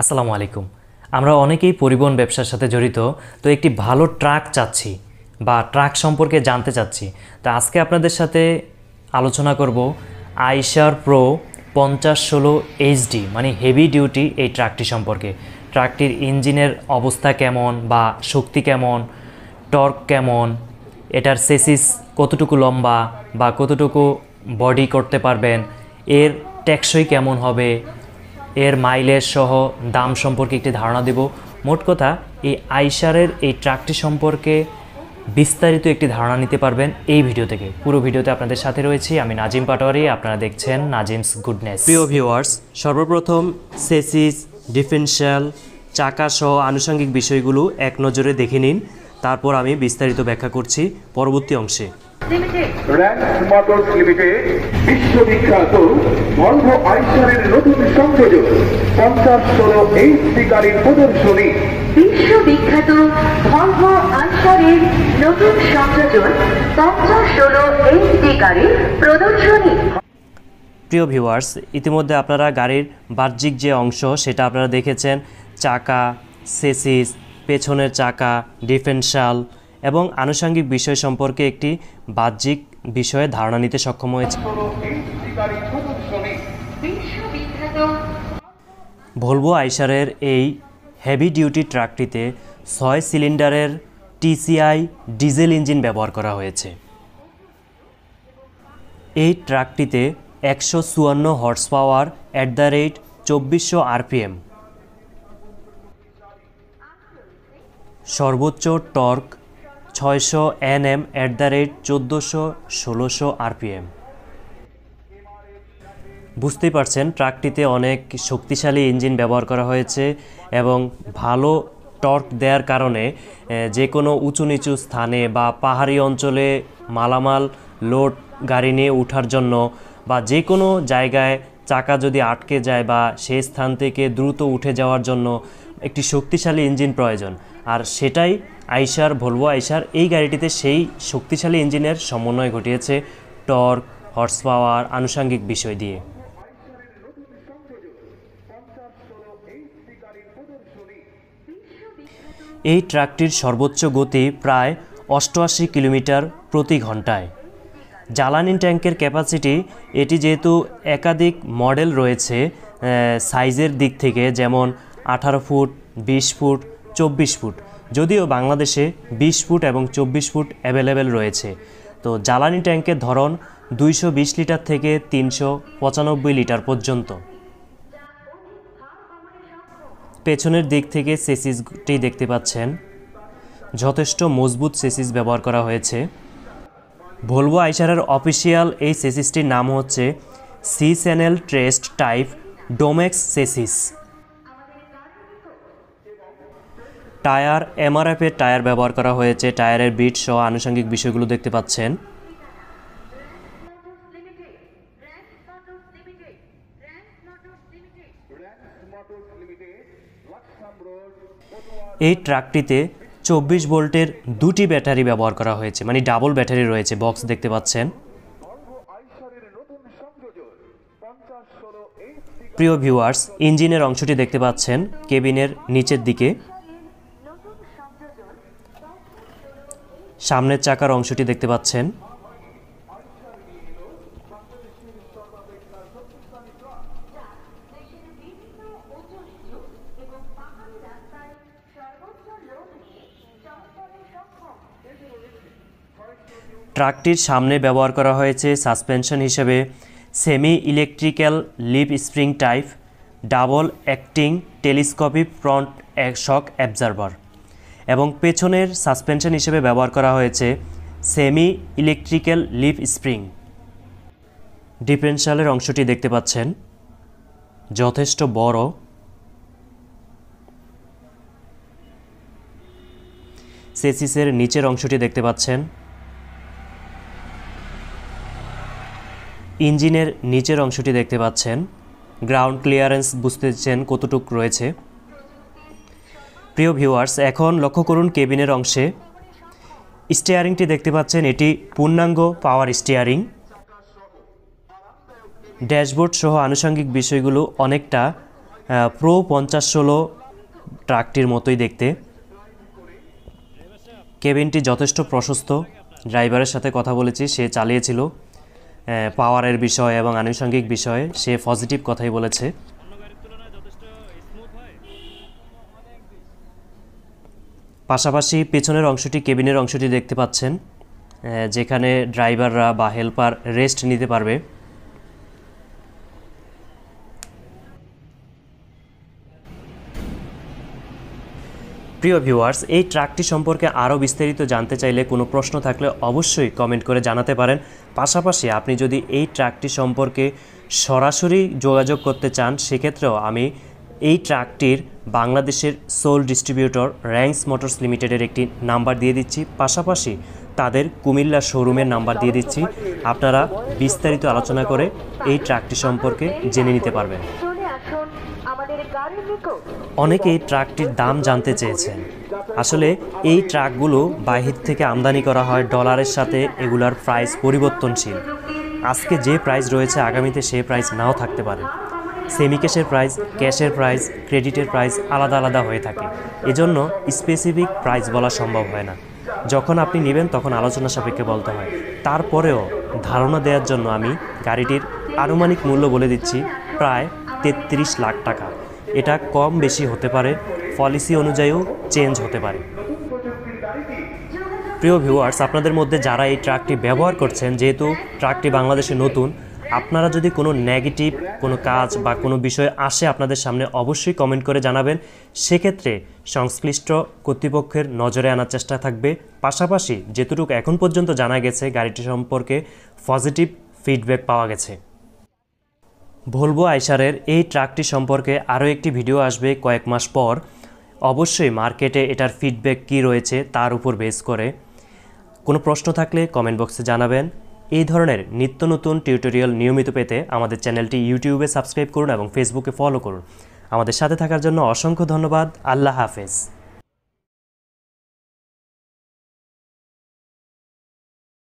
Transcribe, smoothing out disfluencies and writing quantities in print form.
আসসালামু আলাইকুম। আমরা অনেকেই পরিবহন ব্যবসার সাথে জড়িত, তো একটি ভালো ট্রাক চাচ্ছি বা ট্রাক সম্পর্কে জানতে চাচ্ছি। তো আজকে আপনাদের সাথে আলোচনা করব আইশার প্রো 5016 এইচডি মানে হেভি ডিউটি এই ট্রাকটি সম্পর্কে। ট্রাকটির ইঞ্জিনের অবস্থা কেমন বা শক্তি কেমন, টর্ক কেমন, এটার সেসিস কতটুকু লম্বা বা কতটুকু বডি করতে পারবেন, এর টেকসই কেমন হবে, এর মাইলেজ সহ দাম সম্পর্কে একটি ধারণা দেব। মোট কথা এই আইশারের এই ট্রাকটি সম্পর্কে বিস্তারিত একটি ধারণা নিতে পারবেন এই ভিডিও থেকে। পুরো ভিডিওতে আপনাদের সাথে রয়েছি আমি নাজিম পাটোয়ারি, আপনারা দেখছেন নাজিমস গুডনেস। প্রিয় ভিউয়ার্স, সর্বপ্রথম সেসিস, ডিফারেনশিয়াল, চাকা সহ আনুষঙ্গিক বিষয়গুলো এক নজরে দেখে নিন, তারপর আমি বিস্তারিত ব্যাখ্যা করছি পরবর্তী অংশে। RANGS মোটরস লিমিটেড বিশ্ববিখ্যাত ভলভো আইশারের নতুন সংযোজন 5016 এইচডি গাড়ির প্রদর্শনী। বিশ্ববিখ্যাত ভলভো আইশারের নতুন সংযোজন 5016 এইচডি গাড়ির প্রদর্শনী। প্রিয় ভিউয়ার্স, ইতিমধ্যে আপনারা গাড়ির বাহ্যিক যে অংশ সেটা আপনারা দেখেছেন। চাকা, সেসিস, পেছনের চাকা, ডিফারেনশিয়াল এবং আনুষঙ্গিক বিষয় সম্পর্কে একটি বাহ্যিক বিষয়ে ধারণা নিতে সক্ষম হয়েছে। ভলভো আইশারের এই হেভি ডিউটি ট্রাকটিতে 6 সিলিন্ডারের টিসিআই ডিজেল ইঞ্জিন ব্যবহার করা হয়েছে। এই ট্রাকটিতে 154 হর্স পাওয়ার @ 2400 আরপিএম, সর্বোচ্চ টর্ক 600 Nm @ 1400-1600 আরপিএম। বুঝতেই পারছেন ট্রাকটিতে অনেক শক্তিশালী ইঞ্জিন ব্যবহার করা হয়েছে এবং ভালো টর্ক দেওয়ার কারণে যে কোনো উঁচু নিচু স্থানে বা পাহাড়ি অঞ্চলে মালামাল লোড গাড়ি নিয়ে ওঠার জন্য বা যে কোনো জায়গায় চাকা যদি আটকে যায় বা সেই স্থান থেকে দ্রুত উঠে যাওয়ার জন্য একটি শক্তিশালী ইঞ্জিন প্রয়োজন। আর সেটাই আইশার, ভলভো আইশার এই গাড়িটিতে সেই শক্তিশালী ইঞ্জিনের সমন্বয় ঘটিয়েছে টর্ক, হর্স পাওয়ার, আনুষঙ্গিক বিষয় দিয়ে। এই ট্রাকটির সর্বোচ্চ গতি প্রায় 88 কিলোমিটার প্রতি ঘন্টায়। জ্বালানি ট্যাঙ্কের ক্যাপাসিটি, এটি যেহেতু একাধিক মডেল রয়েছে সাইজের দিক থেকে, যেমন 18 ফুট, 20 ফুট, 24 ফুট, যদিও বাংলাদেশে 20 ফুট এবং 24 ফুট অ্যাভেলেবেল রয়েছে। তো জ্বালানি ট্যাঙ্কের ধরন 220 লিটার থেকে 395 লিটার পর্যন্ত। পেছনের দিক থেকে সেসিসটি দেখতে পাচ্ছেন, যথেষ্ট মজবুত সেসিস ব্যবহার করা হয়েছে। ভলভো আইশারের অফিসিয়াল এই সেসিসটির নাম হচ্ছে সি চ্যানেল ট্রেস্ট টাইপ ডোমেক্স সেসিস। টায়ার এমআরএফ এর টায়ার ব্যবহার করা হয়েছে। টায়ারের বিট সহ আনুষঙ্গিক বিষয়গুলো দেখতে পাচ্ছেন। এই ট্রাকটিতে 24 ভোল্টের দুটি ব্যাটারি ব্যবহার করা হয়েছে, মানে ডাবল ব্যাটারি রয়েছে। বক্স দেখতে পাচ্ছেন। প্রিয় ভিউয়ার্স, ইঞ্জিনের অংশটি দেখতে পাচ্ছেন কেবিনের নিচের দিকে। সামনের চাকার অংশটি দেখতে পাচ্ছেন। ট্রাকটির সামনে ব্যবহার করা হয়েছে সাসপেনশন হিসেবে semi electrical leaf spring type double acting telescopic front shock absorber, এবং পেছনের সাসপেনশন হিসেবে ব্যবহার করা হয়েছে সেমি ইলেকট্রিক্যাল লিপ স্প্রিং। ডিফারেনশিয়ালের অংশটি দেখতে পাচ্ছেন, যথেষ্ট বড়। সেসিসের নিচের অংশটি দেখতে পাচ্ছেন। ইঞ্জিনের নিচের অংশটি দেখতে পাচ্ছেন। গ্রাউন্ড ক্লিয়ারেন্স বুঝতেছেন কতটুক রয়েছে। প্রিয় ভিউয়ার্স, এখন লক্ষ্য করুন কেবিনের অংশে স্টিয়ারিংটি দেখতে পাচ্ছেন। এটি পূর্ণাঙ্গ পাওয়ার স্টিয়ারিং। ড্যাশবোর্ড সহ আনুষঙ্গিক বিষয়গুলো অনেকটা প্রো 5016 ট্রাকটির মতোই দেখতে। কেবিনটি যথেষ্ট প্রশস্ত। ড্রাইভারের সাথে কথা বলেছি, সে চালিয়েছিল। পাওয়ারের বিষয় এবং আনুষঙ্গিক বিষয়ে সে পজিটিভ কথাই বলেছে। পাশাপাশি পেছনের অংশটি, কেবিনের অংশটি দেখতে পাচ্ছেন, যেখানে ড্রাইভাররা বা হেল্পার রেস্ট নিতে পারবে। প্রিয় ভিউয়ার্স, এই ট্রাকটি সম্পর্কে আরও বিস্তারিত জানতে চাইলে কোনো প্রশ্ন থাকলে অবশ্যই কমেন্ট করে জানাতে পারেন। পাশাপাশি আপনি যদি এই ট্রাকটি সম্পর্কে সরাসরি যোগাযোগ করতে চান, সেক্ষেত্রেও আমি এই ট্রাকটির বাংলাদেশের সোল ডিস্ট্রিবিউটর র্যাংস মোটরস লিমিটেডের একটি নাম্বার দিয়ে দিচ্ছি, পাশাপাশি তাদের কুমিল্লা শোরুমের নাম্বার দিয়ে দিচ্ছি। আপনারা বিস্তারিত আলোচনা করে এই ট্রাকটি সম্পর্কে জেনে নিতে পারবেন। অনেকে এই ট্রাকটির দাম জানতে চেয়েছেন। আসলে এই ট্রাকগুলো বাহির থেকে আমদানি করা হয় ডলারের সাথে, এগুলার প্রাইস পরিবর্তনশীল। আজকে যে প্রাইস রয়েছে আগামীতে সেই প্রাইস নাও থাকতে পারে। সেমি ক্যাশের প্রাইস, ক্যাশের প্রাইস, ক্রেডিটের প্রাইস আলাদা আলাদা হয়ে থাকে, এজন্য স্পেসিফিক প্রাইস বলা সম্ভব হয় না। যখন আপনি নেবেন তখন আলোচনা সাপেক্ষে বলতে হয়। তারপরেও ধারণা দেওয়ার জন্য আমি গাড়িটির আনুমানিক মূল্য বলে দিচ্ছি প্রায় 33 লাখ টাকা। এটা কম বেশি হতে পারে, পলিসি অনুযায়ীও চেঞ্জ হতে পারে। প্রিয় ভিউয়ার্স, আপনাদের মধ্যে যারা এই ট্রাকটি ব্যবহার করছেন, যেহেতু ট্রাকটি বাংলাদেশে নতুন, আপনারা যদি কোনো নেগেটিভ কোনো কাজ বা কোনো বিষয় আসে আপনাদের সামনে, অবশ্যই কমেন্ট করে জানাবেন। সেক্ষেত্রে সংশ্লিষ্ট কর্তৃপক্ষের নজরে আনার চেষ্টা থাকবে। পাশাপাশি যেটুকু এখন পর্যন্ত জানা গেছে, গাড়িটি সম্পর্কে পজিটিভ ফিডব্যাক পাওয়া গেছে। ভলভো আইশারের এই ট্রাকটি সম্পর্কে আরও একটি ভিডিও আসবে কয়েক মাস পর। অবশ্যই মার্কেটে এটার ফিডব্যাক কী রয়েছে তার উপর বেস করে। কোনো প্রশ্ন থাকলে কমেন্ট বক্সে জানাবেন। এই ধরনের নিত্য নতুন টিউটোরিয়াল নিয়মিত পেতে আমাদের চ্যানেলটি ইউটিউবে সাবস্ক্রাইব করুন এবং ফেসবুকে ফলো করুন। আমাদের সাথে থাকার জন্য অসংখ্য ধন্যবাদ। আল্লাহ হাফেজ।